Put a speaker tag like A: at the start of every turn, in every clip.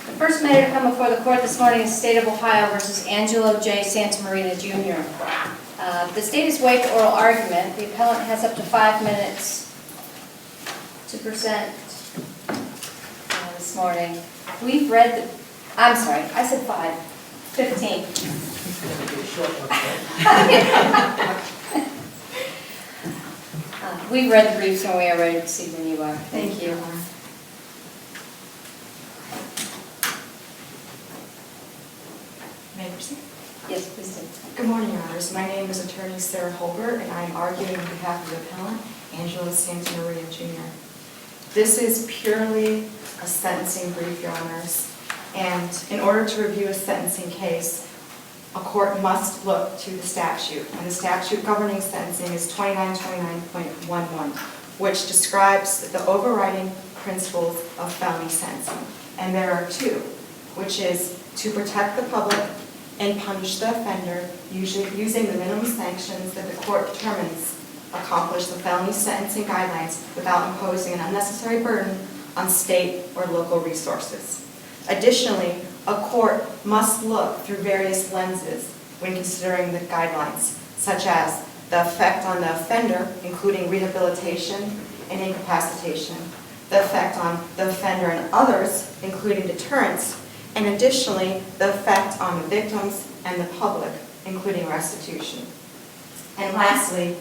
A: The first matter to come before the court this morning is State of Ohio versus Angelo J. Santamaria Jr. The state has waived oral argument. The appellant has up to 5 minutes to present this morning. We've read the, I'm sorry, I said 5, 15. We've read the briefs and we are ready to proceed when you are. Thank you.
B: May I proceed?
A: Yes, please do.
B: Good morning, Your Honors. My name is Attorney Sarah Holbert, and I am arguing on behalf of the appellant, Angelo Santamaria Jr. This is purely a sentencing brief, Your Honors, and in order to review a sentencing case, a court must look to the statute, and the statute governing sentencing is 2929.11, which describes the overriding principles of felony sentencing. And there are two, which is to protect the public and punish the offender using the minimum sanctions that the court determines accomplish the felony sentencing guidelines without imposing an unnecessary burden on state or local resources. Additionally, a court must look through various lenses when considering the guidelines, such as the effect on the offender, including rehabilitation and incapacitation, the effect on the offender and others, including deterrence, and additionally, the effect on the victims and the public, including restitution. And lastly,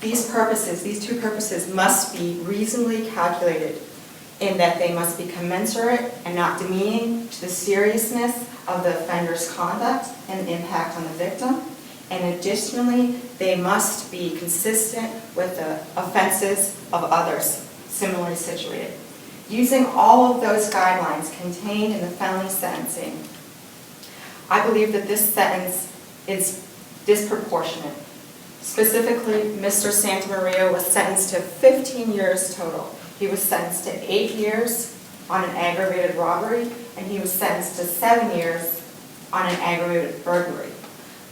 B: these two purposes must be reasonably calculated in that they must be commensurate and not demeaning to the seriousness of the offender's conduct and the impact on the victim. And additionally, they must be consistent with the offenses of others similarly situated. Using all of those guidelines contained in the felony sentencing, I believe that this sentence is disproportionate. Specifically, Mr. Santamaria was sentenced to 15 years total. He was sentenced to 8 years on an aggravated robbery, and he was sentenced to 7 years on an aggravated burglary.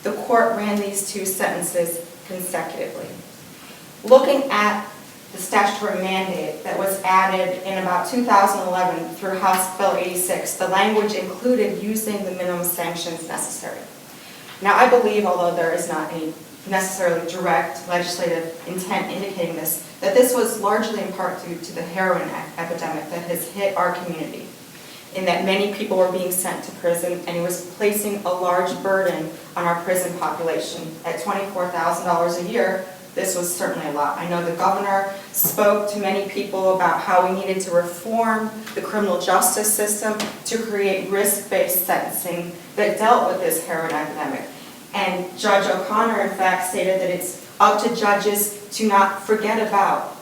B: The court ran these two sentences consecutively. Looking at the statutory mandate that was added in about 2011 through House Bill 86, the language included using the minimum sanctions necessary. Now, I believe, although there is not any necessarily direct legislative intent indicating this, that this was largely in part due to the heroin epidemic that has hit our community, in that many people were being sent to prison, and it was placing a large burden on our prison population. At $24,000 a year, this was certainly a lot. I know the governor spoke to many people about how we needed to reform the criminal justice system to create risk-based sentencing that dealt with this heroin epidemic. And Judge O'Connor, in fact, stated that it's up to judges to not forget about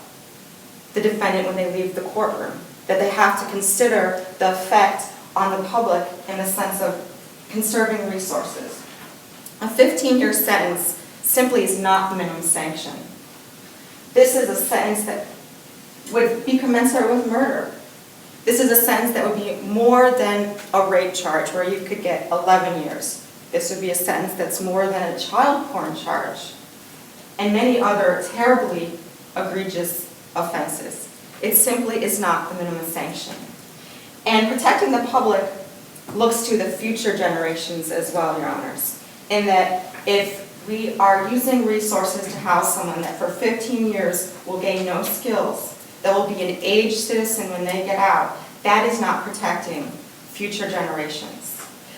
B: the defendant when they leave the courtroom, that they have to consider the effect on the public in the sense of conserving resources. A 15-year sentence simply is not the minimum sanction. This is a sentence that would be commensurate with murder. This is a sentence that would be more than a rape charge where you could get 11 years. This would be a sentence that's more than a child porn charge and many other terribly egregious offenses. It simply is not the minimum sanction. And protecting the public looks to the future generations as well, Your Honors, in that if we are using resources to house someone that for 15 years will gain no skills, that will be an aged citizen when they get out, that is not protecting future generations.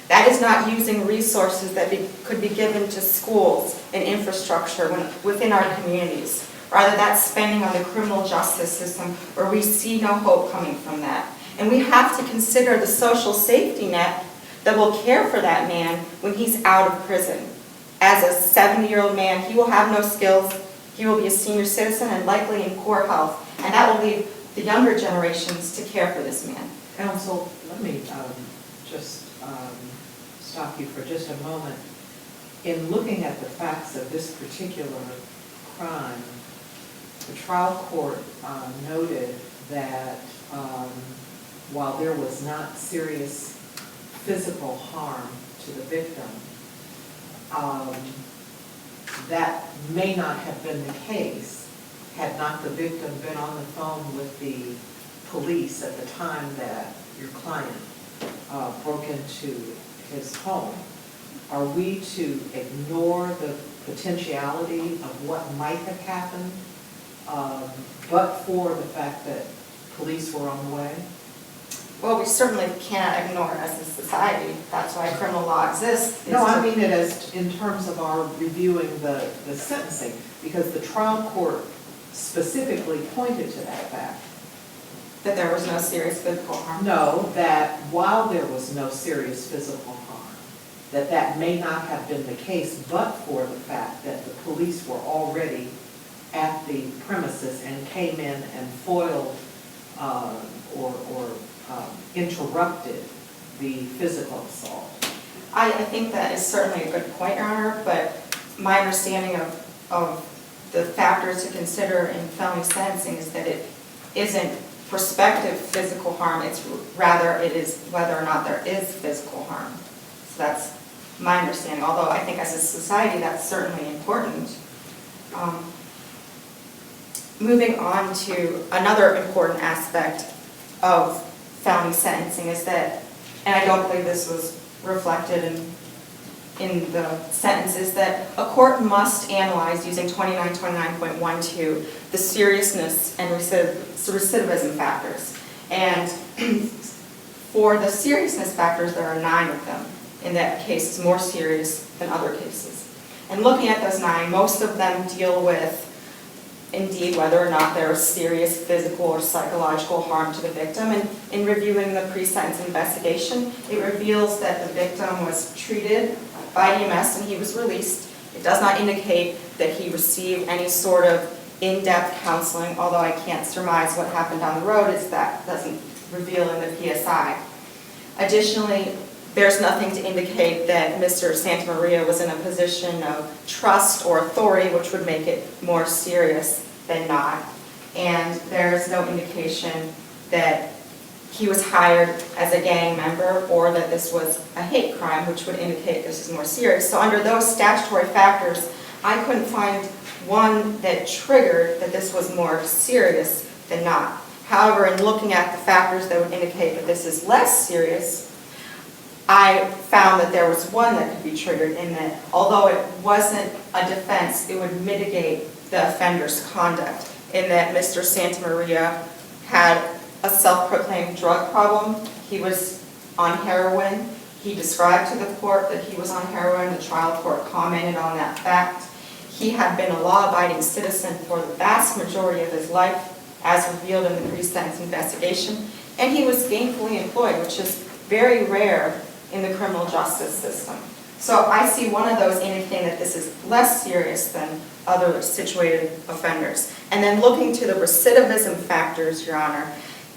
B: That is not using resources that could be given to schools and infrastructure within our communities. Rather, that's spending on the criminal justice system where we see no hope coming from that. And we have to consider the social safety net that will care for that man when he's out of prison. As a 70-year-old man, he will have no skills, he will be a senior citizen and likely in poor health, and that will leave the younger generations to care for this man.
C: Counsel, let me just stop you for just a moment. In looking at the facts of this particular crime, the trial court noted that while there was not serious physical harm to the victim, that may not have been the case had not the victim been on the phone with the police at the time that your client broke into his home, are we to ignore the potentiality of what might have happened, but for the fact that police were on the way?
B: Well, we certainly cannot ignore it as a society. That's why criminal law exists.
C: No, I mean it as in terms of our reviewing the sentencing, because the trial court specifically pointed to that fact.
B: That there was no serious physical harm.
C: No, that while there was no serious physical harm, that may not have been the case, but for the fact that the police were already at the premises and came in and foiled or interrupted the physical assault.
B: I think that is certainly a good point, Your Honor, but my understanding of the factors to consider in felony sentencing is that it isn't prospective physical harm, it's rather it is whether or not there is physical harm. So that's my understanding, although I think as a society that's certainly important. Moving on to another important aspect of felony sentencing is that, and I don't believe this was reflected in the sentence, is that a court must analyze using 2929.12 the seriousness and recidivism factors. And for the seriousness factors, there are 9 of them. In that case, it's more serious than other cases. And looking at those 9, most of them deal with indeed whether or not there is serious physical or psychological harm to the victim. And in reviewing the pre-sentence investigation, it reveals that the victim was treated by EMS and he was released. It does not indicate that he received any sort of in-depth counseling, although I can't surmise what happened down the road, as that doesn't reveal in the PSI. Additionally, there's nothing to indicate that Mr. Santamaria was in a position of trust or authority, which would make it more serious than not. And there's no indication that he was hired as a gang member or that this was a hate crime, which would indicate this is more serious. So under those statutory factors, I couldn't find one that triggered that this was more serious than not. However, in looking at the factors that would indicate that this is less serious, I found that there was one that could be triggered in that although it wasn't a defense, it would mitigate the offender's conduct, in that Mr. Santamaria had a self-proclaimed drug problem. He was on heroin. He described to the court that he was on heroin. The trial court commented on that fact. He had been a law-abiding citizen for the vast majority of his life, as revealed in the pre-sentence investigation, and he was gainfully employed, which is very rare in the criminal justice system. So I see one of those indicating that this is less serious than other situated offenders. And then looking to the recidivism factors, Your Honor,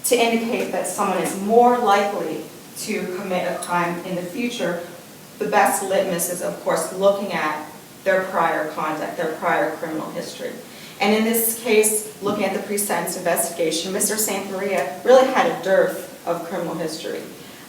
B: to indicate that someone is more likely to commit a crime in the future, the best litmus is, of course, looking at their prior conduct, their prior criminal history. And in this case, looking at the pre-sentence investigation, Mr. Santamaria really had a dearth of criminal history.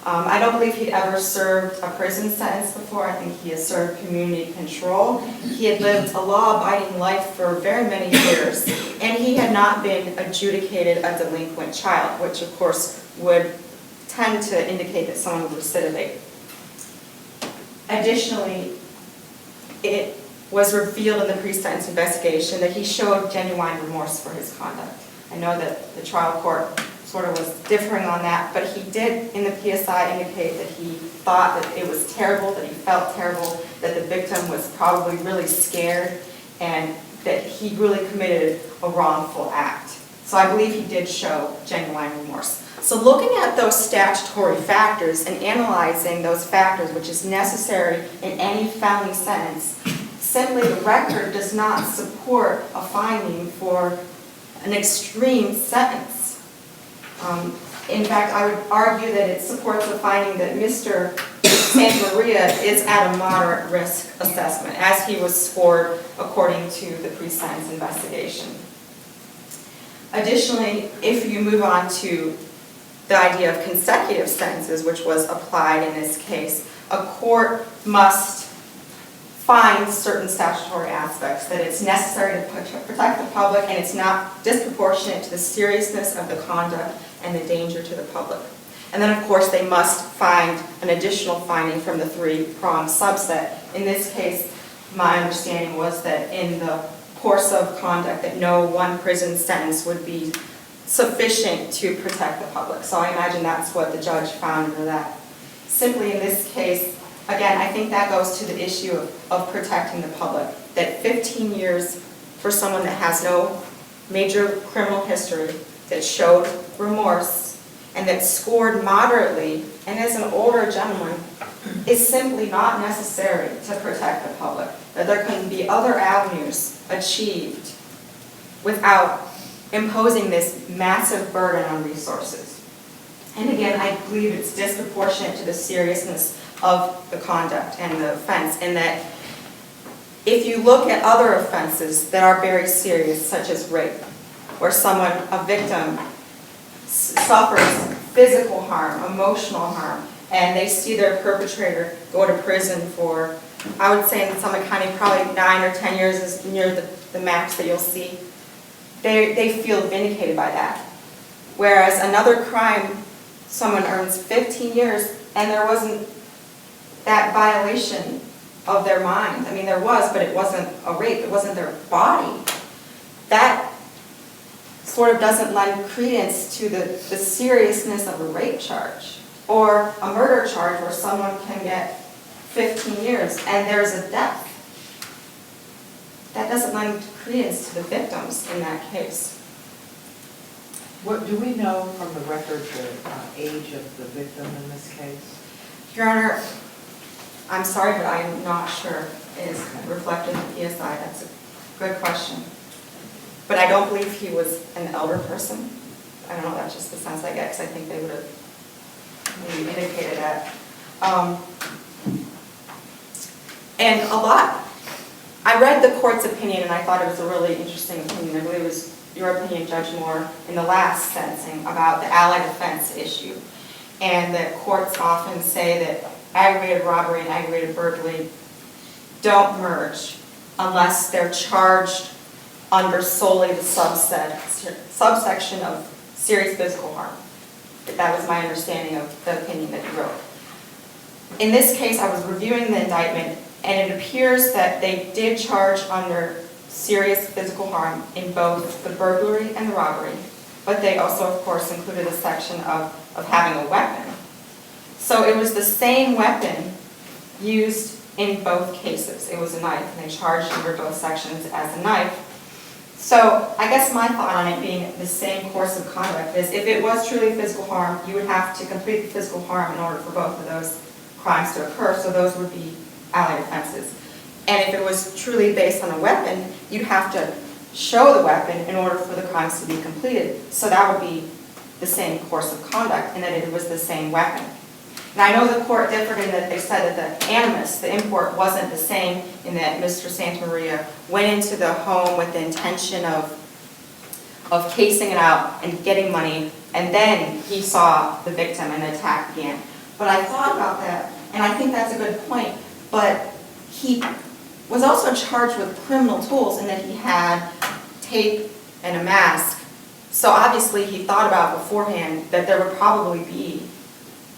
B: I don't believe he'd ever served a prison sentence before. I think he has served community control. He had lived a law-abiding life for very many years, and he had not been adjudicated a delinquent child, which of course would tend to indicate that someone would recidivate. Additionally, it was revealed in the pre-sentence investigation that he showed genuine remorse for his conduct. I know that the trial court sort of was differing on that, but he did in the PSI indicate that he thought that it was terrible, that he felt terrible, that the victim was probably really scared, and that he really committed a wrongful act. So I believe he did show genuine remorse. So looking at those statutory factors and analyzing those factors, which is necessary in any felony sentence, simply the record does not support a finding for an extreme sentence. In fact, I would argue that it supports the finding that Mr. Santamaria is at a moderate risk assessment, as he was scored according to the pre-sentence investigation. Additionally, if you move on to the idea of consecutive sentences, which was applied in this case, a court must find certain statutory aspects, that it's necessary to protect the public and it's not disproportionate to the seriousness of the conduct and the danger to the public. And then, of course, they must find an additional finding from the three-pronged subset. In this case, my understanding was that in the course of conduct, that no one prison sentence would be sufficient to protect the public. So I imagine that's what the judge found under that. Simply in this case, again, I think that goes to the issue of protecting the public. That 15 years for someone that has no major criminal history, that showed remorse, and that scored moderately, and is an older gentleman, is simply not necessary to protect the public. That there can be other avenues achieved without imposing this massive burden on resources. And again, I believe it's disproportionate to the seriousness of the conduct and the offense, in that if you look at other offenses that are very serious, such as rape, where someone, a victim, suffers physical harm, emotional harm, and they see their perpetrator go to prison for, I would say in Summit County, probably 9 or 10 years is near the max that you'll see. They feel vindicated by that. Whereas another crime, someone earns 15 years and there wasn't that violation of their mind. I mean, there was, but it wasn't a rape, it wasn't their body. That sort of doesn't lend credence to the seriousness of a rape charge or a murder charge where someone can get 15 years and there's a death. That doesn't lend credence to the victims in that case.
C: What do we know from the record the age of the victim in this case?
B: Your Honor, I'm sorry, but I'm not sure it is reflected in the PSI. That's a good question. But I don't believe he was an elder person. I don't know, that's just the sense I get, because I think they would have maybe indicated that. And a lot. I read the court's opinion and I thought it was a really interesting opinion. I believe it was your opinion, Judge Moore, in the last sentencing about the allied offense issue. And that courts often say that aggravated robbery and aggravated burglary don't merge unless they're charged under solely the subsection of serious physical harm. That was my understanding of the opinion that you wrote. In this case, I was reviewing the indictment, and it appears that they did charge under serious physical harm in both the burglary and the robbery, but they also, of course, included a section of having a weapon. So it was the same weapon used in both cases. It was a knife, and they charged under both sections as a knife. So I guess my thought on it being the same course of conduct is if it was truly physical harm, you would have to complete the physical harm in order for both of those crimes to occur, so those would be allied offenses. And if it was truly based on a weapon, you'd have to show the weapon in order for the crimes to be completed. So that would be the same course of conduct, in that it was the same weapon. And I know the court differed in that they said that the animus, the import, wasn't the same, in that Mr. Santamaria went into the home with the intention of casing it out and getting money, and then he saw the victim and the attack began. But I thought about that, and I think that's a good point, but he was also charged with criminal tools in that he had tape and a mask. So obviously he thought about beforehand that there would probably be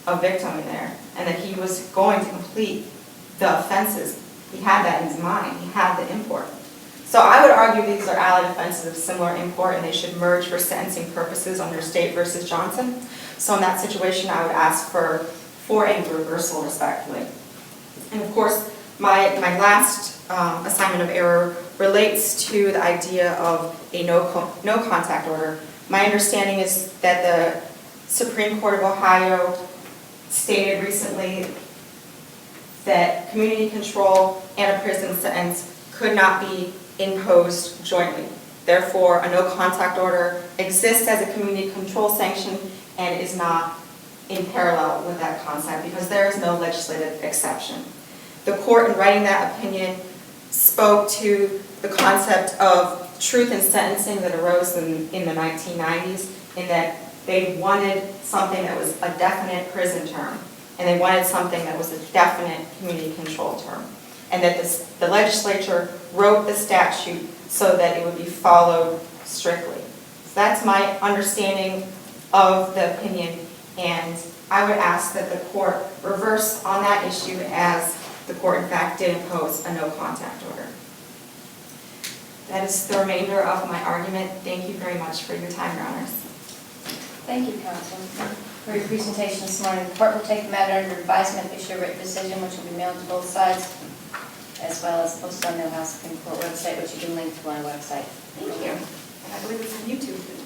B: a victim in there and that he was going to complete the offenses. He had that in his mind. He had the import. So I would argue these are allied offenses of similar import and they should merge for sentencing purposes under State versus Johnson. So in that situation, I would ask for a reversal respectfully. And of course, my last assignment of error relates to the idea of a no contact order. My understanding is that the Supreme Court of Ohio stated recently that community control and a prison sentence could not be imposed jointly. Therefore, a no contact order exists as a community control sanction and is not in parallel with that concept because there is no legislative exception. The court, in writing that opinion, spoke to the concept of truth in sentencing that arose in the 1990s, in that they wanted something that was a definite prison term, and they wanted something that was a definite community control term, and that the legislature wrote the statute so that it would be followed strictly. So that's my understanding of the opinion, and I would ask that the court reverse on that issue, as the court in fact did impose a no contact order. That is the remainder of my argument. Thank you very much for your time, Your Honors.
A: Thank you, Counsel, for your presentation this morning. The court will take the matter under advisement, issue a written decision, which will be mailed to both sides, as well as posted on the Ohio Supreme Court website, which you can link to our website.
B: Thank you. And I believe it's on YouTube.